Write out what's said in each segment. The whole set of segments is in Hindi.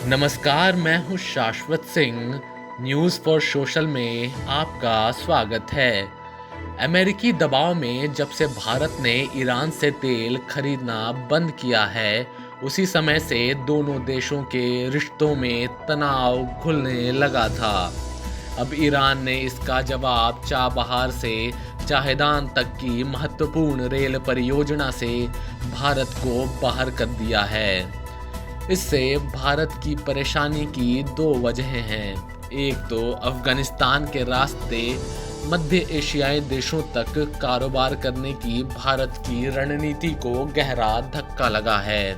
नमस्कार, मैं हूँ शाश्वत सिंह। न्यूज़ फॉर सोशल में आपका स्वागत है। अमेरिकी दबाव में जब से भारत ने ईरान से तेल खरीदना बंद किया है, उसी समय से दोनों देशों के रिश्तों में तनाव घुलने लगा था। अब ईरान ने इसका जवाब चाबहार से जाहेदान तक की महत्वपूर्ण रेल परियोजना से भारत को बाहर कर दिया है। इससे भारत की परेशानी की दो वजहें हैं। एक तो अफगानिस्तान के रास्ते मध्य एशियाई देशों तक कारोबार करने की भारत की रणनीति को गहरा धक्का लगा है,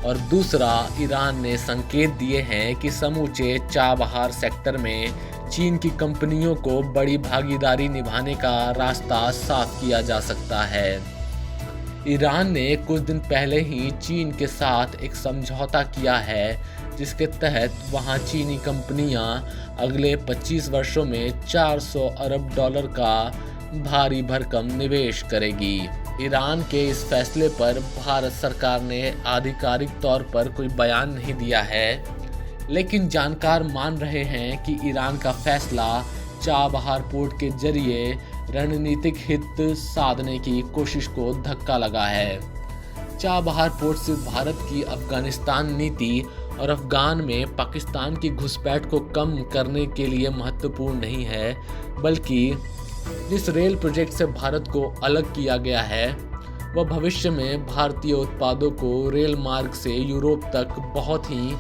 और दूसरा ईरान ने संकेत दिए हैं कि समूचे चाबहार सेक्टर में चीन की कंपनियों को बड़ी भागीदारी निभाने का रास्ता साफ किया जा सकता है। ईरान ने कुछ दिन पहले ही चीन के साथ एक समझौता किया है, जिसके तहत वहां चीनी कंपनियां अगले 25 वर्षों में 400 अरब डॉलर का भारी भरकम निवेश करेगी। ईरान के इस फैसले पर भारत सरकार ने आधिकारिक तौर पर कोई बयान नहीं दिया है, लेकिन जानकार मान रहे हैं कि ईरान का फैसला चाबहार पोर्ट के जरिए रणनीतिक हित साधने की कोशिश को धक्का लगा है। चाबहार पोर्ट सिर्फ भारत की अफगानिस्तान नीति और अफगान में पाकिस्तान की घुसपैठ को कम करने के लिए महत्वपूर्ण नहीं है, बल्कि जिस रेल प्रोजेक्ट से भारत को अलग किया गया है, वह भविष्य में भारतीय उत्पादों को रेल मार्ग से यूरोप तक बहुत ही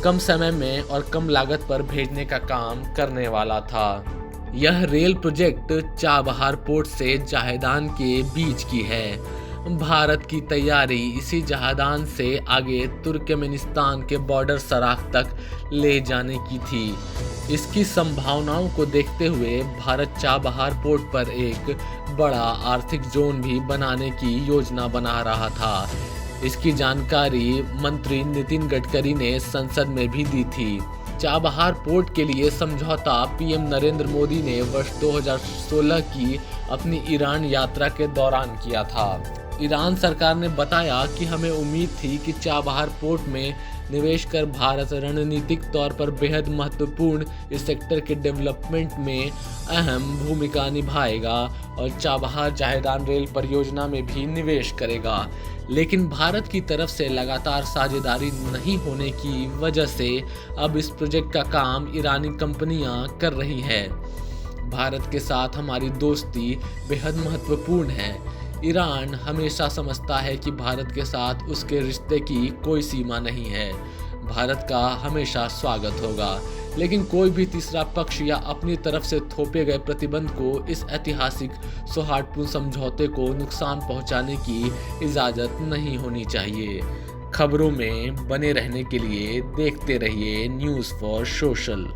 कम समय में और कम लागत पर भेजने का काम करने वाला था। यह रेल प्रोजेक्ट चाबहार पोर्ट से जाहेदान के बीच की है। भारत की तैयारी इसी जाहेदान से आगे तुर्कमेनिस्तान के बॉर्डर सराख तक ले जाने की थी। इसकी संभावनाओं को देखते हुए भारत चाबहार पोर्ट पर एक बड़ा आर्थिक जोन भी बनाने की योजना बना रहा था। इसकी जानकारी मंत्री नितिन गडकरी ने संसद में भी दी थी। चाबहार पोर्ट के लिए समझौता पीएम नरेंद्र मोदी ने वर्ष 2016 की अपनी ईरान यात्रा के दौरान किया था। ईरान सरकार ने बताया कि हमें उम्मीद थी कि चाबहार पोर्ट में निवेश कर भारत रणनीतिक तौर पर बेहद महत्वपूर्ण इस सेक्टर के डेवलपमेंट में अहम भूमिका निभाएगा और चाबहार जाहेदान रेल परियोजना में भी निवेश करेगा, लेकिन भारत की तरफ से लगातार साझेदारी नहीं होने की वजह से अब इस प्रोजेक्ट का काम ईरानी कंपनियां कर रही हैं। भारत के साथ हमारी दोस्ती बेहद महत्वपूर्ण है। ईरान हमेशा समझता है कि भारत के साथ उसके रिश्ते की कोई सीमा नहीं है। भारत का हमेशा स्वागत होगा, लेकिन कोई भी तीसरा पक्ष या अपनी तरफ से थोपे गए प्रतिबंध को इस ऐतिहासिक सौहार्दपूर्ण समझौते को नुकसान पहुंचाने की इजाज़त नहीं होनी चाहिए। खबरों में बने रहने के लिए देखते रहिए न्यूज़ फॉर सोशल।